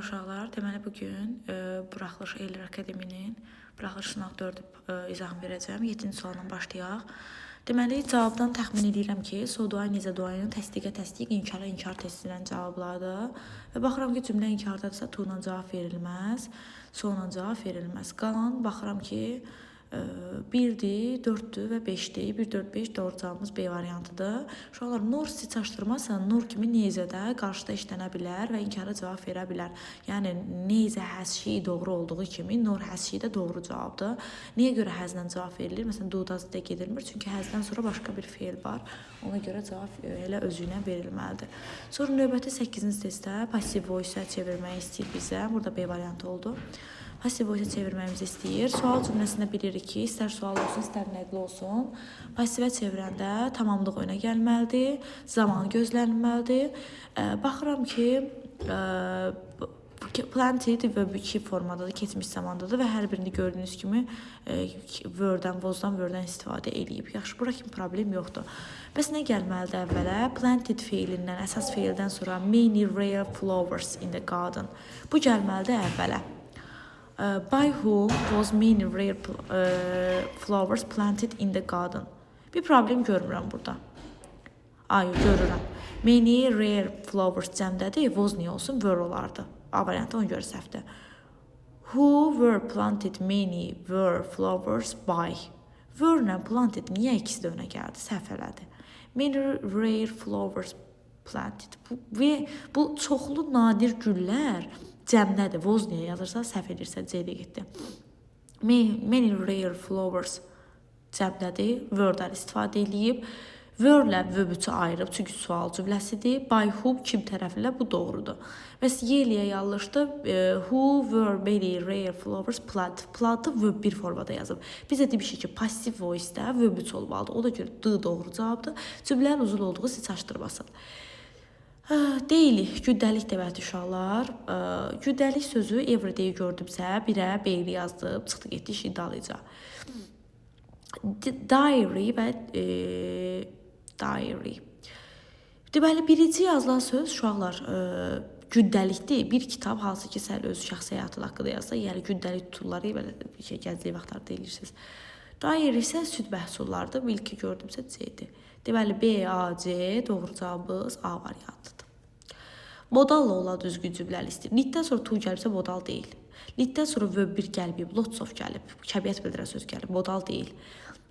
Uşaqlar, deməli bugün buraxılış Ellər Akademinin buraxılış sınav 4 izahını verəcəm. 7-ci sualdan başlayaq. Deməli, cavabdan təxmin edirəm ki, Soduay necə duayının təsdiqə təsdiq, inkara inkar testinin cavablarıdır. Və baxıram ki, cümlə inkardadırsa tu ilə cavab verilməz, so ilə cavab verilməz. Qalan baxıram ki, 1-dir, 4-dür və 5-dir. 1, 4, 5 doğru cavabımız B variantıdır. Uşaqlar, nor sizi çaşdırmasa, nor kimi nezədə qarşıda işlənə bilər və inkara cavab verə bilər. Yəni, nezə həsşi doğru olduğu kimi, nor həsşi də doğru cavabdır. Niyə görə həzlə cavab verilir? Məsələn, dudazda gedilmir. Çünki həzdən sonra başqa bir feil var. Ona görə cavab elə özü ilə verilməlidir. Sonra növbəti 8-ci testdə passiv voice çevirməyi istəyir bizə. Burada B variantı oldu. Passiv voice çevirməyimizi istəyir. Sual cümləsində bilirik ki, istər sual olsun, istər nəqli olsun. Passivə çevirəndə tamamlıq önə gəlməlidir, zaman gözlənilməlidir. Baxıram ki, planted və 2 formadadır, keçmiş zamandadır və hər birində gördüyünüz kimi word'dan, was-dan istifadə edib. Yaxşı, bura kimi problem yoxdur. Bəs nə gəlməlidir əvvələ? Planted feilindən, əsas feildən sonra many rare flowers in the garden. Bu gəlməlidir əvvələ. By whom was many rare flowers planted in the garden? Bir problem görmürəm burada. Ay, görürəm. Many rare flowers cəmdədir, was niyə olsun? Were olardı. A variantı ona görə səhvdir. Who were planted many were flowers by? Were ilə planted niyə ikisi də önə gəldi? Səhv elədi. Many rare flowers planted. Bu çoxlu nadir güllər cəmdədir. Was niyə yazırsa, səhv edirsə, C-də getdi. Many rare flowers cəmdədir. Word-dən istifadə edib. Were-lə vöbütü ayırıb, çünki sual cümləsidir. By whom kim tərəfilə bu doğrudur. Bəs Y-liyə yanlışdır. Who were many rare flowers planted. Planted bir formada yazıb. Biz də demişik ki, passive voice-də vöbüt olmalıdır. O da görə D doğru cavabdır. Cümlənin uzun olduğu sizi çaşdırmasın. Deyilik, gündəlik deməli uşaqlar. Gündəlik sözü everyday gördümsə, birə B-li yazdım, çıxdı getdi işin dalıca. Diary və diary. Deməli, birinci yazılan söz uşaqlar gündəlikdir. Bir kitab, hansı ki, sən öz şəxsi həyatın haqqında yazsa, yəni gündəlik tuturları, belə gənclik vaxtları deyirsiniz. Diary isə süd məhsullardır. İlki gördümsə C-dir. Deməli, B, A, C doğru cavabımız A variantıdır. Modalla olan düzgün cümləli istəyir. Nitdən sonra to gəlibsə modal deyil. Nitdən sonra verb 1 gəlməyib, lots of gəlib. Kəmiyyət bildirən söz gəlib, modal deyil.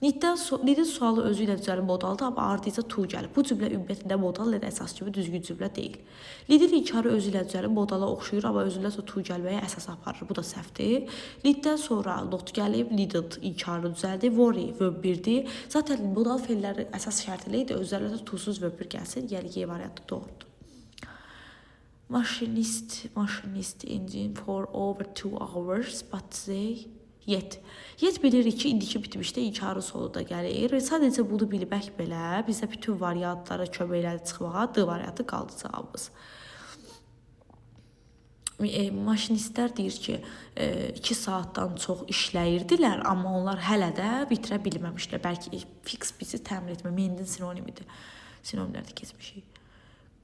Nidin sualı özü ilə düzəlir modaldır, amma ardınca to gəlib. Bu cümlə ümumiyyətində modal ilə əsas kimi düzgün cümlə deyil. Lidin inkarı özü ilə düzəlir, modala oxşuyur, amma özündən sonra to gəlməyə əsas aparır. Bu da səhvdir. Liddən sonra not gəlib, lidin inkarı düzəldi, worry verb 1-dir. Zaten modal feillərin əsas şərti ilə idi, özlərində to-suz verb 1 gəlsin, yəni Y variantı doğrudur. Machinist engine for over 2 hours, but they yet. Yet bilirik ki, indiki bitmişdə inkarı sonu da gəlir. Sadəcə bunu bilmək belə bizə bütün variantlara köməkləri çıxmağa D variantı qaldı cavabımız. Maşinistlər deyir ki, 2 saatdan çox işləyirdilər, amma onlar hələ də bitirə bilməmişlər. Bəlkə fix bizi təmin etmə, mendin sinonimidir. Sinonimlərdə keçmişik.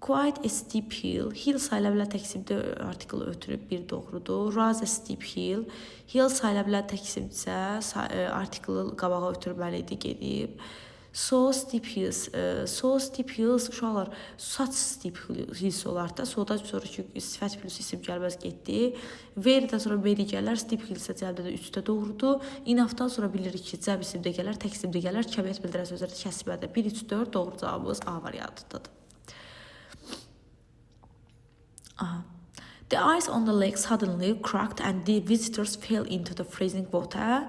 Quite a steep hill. Hill sayıla bilən təqsimdə artikl ötürüb bir doğrudur. Rather a steep hill. Hill sayıla bilən təqsimdə artikl qabağa ötürməlidir, gedib. So steep hills. So steep hills uşaqlar such steep hills olar da. So'dan sonraki sifət plus isim gəlməz getdi. Veredən sonra beri gələr. Steep hillsə cəmdə də 3-də doğrudur. Inafdan sonra bilirik ki, cəm isimdə gələr, təqsimdə gələr. Kəmiyyət bildirən sözlərdə kəsmədə 1, 3, 4 doğru cavabımız A variantıdır. The ice on the lake suddenly cracked and the visitors fell into the freezing water.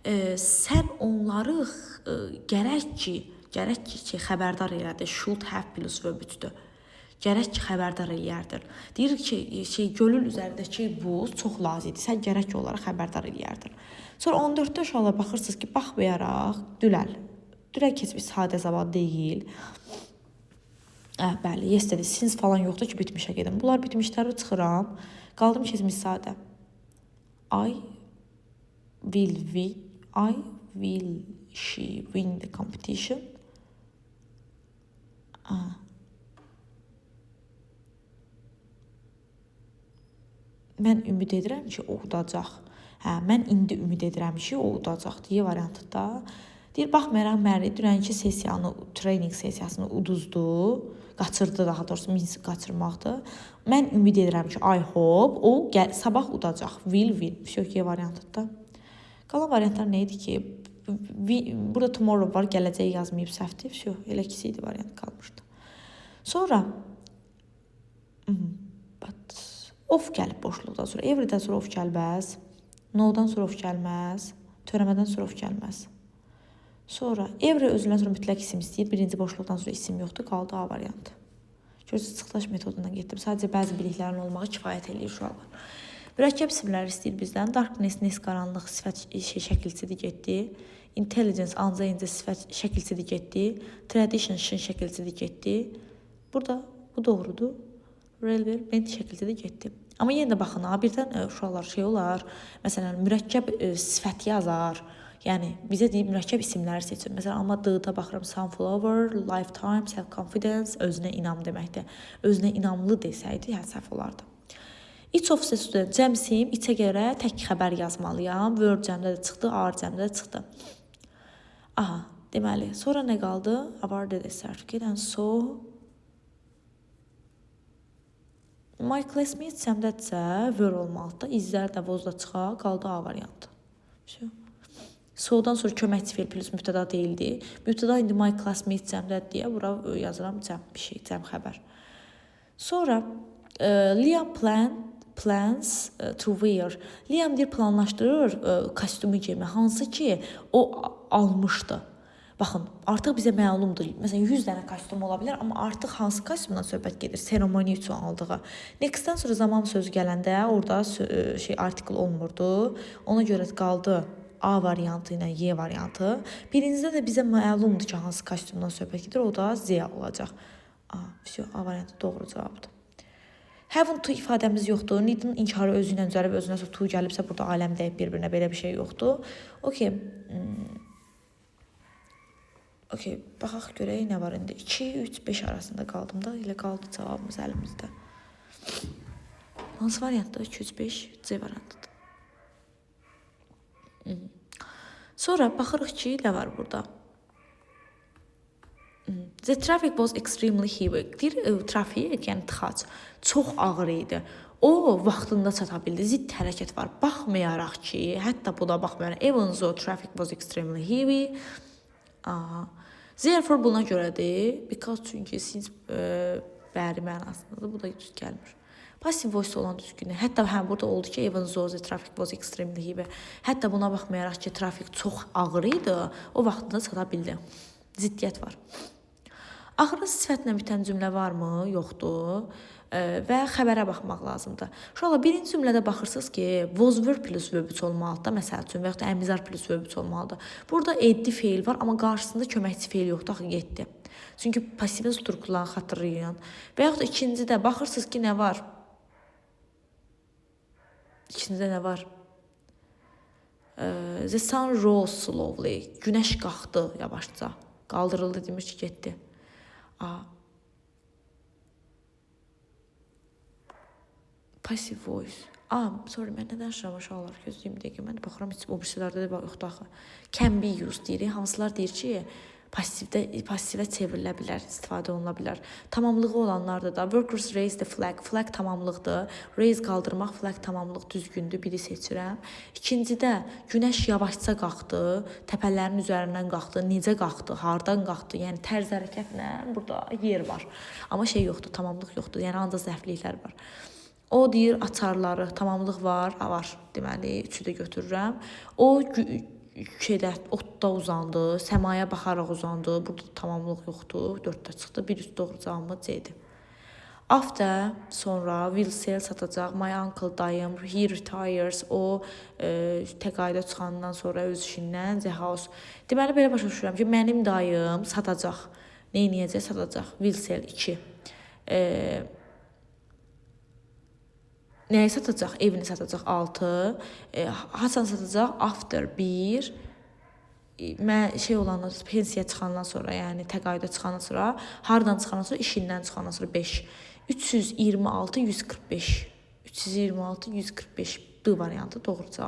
Sən onları gərək ki, xəbərdar elədi. Should have plus verb-üdür. Gərək ki, xəbərdar eləyərdin. Deyir ki, gölün üzərindəki buz çox lazımdır. Sən gərək ki, onları xəbərdar eləyərdin. Sonra 14-də uşaqlar baxırsınız ki, baxmayaraq düləl. Düləl keçmiş sadə zaman deyil. Bəli, yesterday, since falan yoxdur ki, bitmişə gedim. Bunlar bitmişləri çıxıram. Qaldım keçmiş sadə. She win the competition? mən ümid edirəm ki, o udacaq. Hə, mən indi ümid edirəm ki, o udacaq deyə variantda. Deyir, baxmayaraq Məri dünənki sessiyanı, treyning sessiyasını uduzdu, qaçırdı daha doğrusu, minsi qaçırmaqdır. Mən ümid edirəm ki, I hope o sabah udacaq. Will win. Şey variantda. Qalan variantlar nə idi ki? Burada tomorrow var, gələcəyi yazmayıb səhvdir. Elə ikisi idi variant qalmışdı. Sonra off gəlib boşluqdan sonra. Everydən sonra off gəlməz. No-dan sonra off gəlməz. Törəmədən sonra off gəlməz. Sonra every özündən sonra mütləq isim istəyir. Birinci boşluqdan sonra isim yoxdur. Qaldı A variantı. Görürsünüz, çıxdaş metodundan getdim. Sadəcə bəzi biliklərin olmağı kifayət eləyir uşaqlar. Mürəkkəb isimlər istəyir bizdən. Darkness, qaranlıq sifət şəkilçisidir getdi. Intelligence, anca sifət şəkilçisidir getdi. Tradition, şəkilçisidir getdi. Burada bu doğrudur. Relevant şəkildə getdi. Amma yenə də baxın, birdən uşaqlar şey olar. Məsələn, mürəkkəb sifət yazar. Yəni bizə deyib mürəkkəb isimləri seçin. Məsələn, amma D-da baxıram sunflower, lifetime, self-confidence, özünə inam deməkdir. Özünə inamlı desəydi, səhv olardı. Each of the student cəmsim, içə görə tək xəbər yazmalıyam. Word cəmdə də çıxdı, R cəmdə də çıxdı. Aha, deməli, sonra nə qaldı? Awarded certificate and so my classmates cəmdədirsə, word olmalıdır. İzlər də vozda çıxa, qaldı A variantı. So-dan sonra köməkçi fe'l plus mübtəda deyildi. Mübtəda indi my classmates cəmdədir deyə bura yazıram cəm bir şey, cəm xəbər. Sonra Liam plans to wear. Liam deyir planlaşdırır kostyumu geyimi, hansı ki o almışdı. Baxın, artıq bizə məlumdur. Məsələn, 100 dənə kostyum ola bilər, amma artıq hansı kostyumdan söhbət gedir? Seremoniya üçün aldığı. Next-dən sonra zaman sözü gələndə orada artikel olmurdu. Ona görə qaldı A variantı ilə Y variantı. Birincidə də bizə məlumdur ki, hansı kostyumdan söhbət gedir, o da Z olacaq. A variantı doğru cavabdır. Haven't to ifadəmiz yoxdur. Need'in inkarı özü ilə düzəlib, özünə sonra to gəlibsə, burada aləm deyib bir-birinə, belə bir şey yoxdur. Okay, baxaq görək nə var indi. 2, 3, 5 arasında qaldım da. Elə qaldı cavabımız əlimizdə. Hansı variantda? 2, 3, 5, C variantıdır. Sonra baxırıq ki, nə var burada? The traffic was extremely heavy. Trafik, yəni tıxac, çox ağır idi. O vaxtında çata bildi. Zidd hərəkət var. Baxmayaraq ki, hətta buna baxmayaraq, even though traffic was extremely heavy. Therefore buna görədir. Because çünki since bəri mənasındadır. Bu da düz gəlmir. Passive voice olan düzgünü. Hətta burada oldu ki, even though the traffic was extremely heavy. Hətta buna baxmayaraq ki, trafik çox ağır idi. O vaxtında çata bildi. Ziddiyyət var. Axırda sifətlə bitən cümlə varmı? Yoxdur. Və xəbərə baxmaq lazımdır. Uşaqlar, birinci cümlədə baxırsınız ki, was verb plus verb olmalıdır, məsəl üçün, və yaxud da əmizar plus verb olmalıdır. Burada eddi feil var, amma qarşısında köməkçi feil yoxdur, axı getdi. Çünki pasivə strukturlarını xatırlayın. Və yaxud da ikincidə baxırsınız ki, nə var? İkincidə nə var? The sun rose slowly. Günəş qalxdı yavaşca. Qaldırıldı demiş ki, getdi. Passive voice. Sorry, mən nədən şıram uşaqlar? Gözləyim dəqiqə. Mən baxıram, o birisilərdə də yoxdur axı. Can be used deyirik. Hansılar deyir ki, passivə çevrilə bilər, istifadə oluna bilər. Tamamlığı olanlarda da workers raise the flag. Flag tamamlıqdır. Raise qaldırmaq, flag tamamlıq düzgündür. Biri seçirəm. İkincidə günəş yavaşca qalxdı. Təpələrin üzərindən qalxdı. Necə qalxdı? Hardan qalxdı? Yəni tərz hərəkətlə burada yer var. Amma şey yoxdur, tamamlıq yoxdur. Yəni ancaq zəifliklər var. O deyir açarları, tamamlıq var. Deməli, üçü də götürürəm. O otda uzandı, səmaya baxaraq uzandı. Burada tamamlıq yoxdur. 4-də çıxdı. Bir üst doğru cavabımız C-dir. After, sonra, will sell satacaq. My uncle, dayım, he retires. O təqaüdə çıxandan sonra öz işindən, the house. Deməli, belə başa düşürəm ki, mənim dayım satacaq. Neyniyəcək? Satacaq. Will sell 2. Nəyi satacaq? Evini satacaq 6. Hasan satacaq after 1. Şey olanlar pensiya çıxandan sonra, yəni təqaüdə çıxandan sonra, hardan çıxandan sonra, işindən çıxandan sonra 5. 326, 145. 3 326 145 B variantı doğru cavab.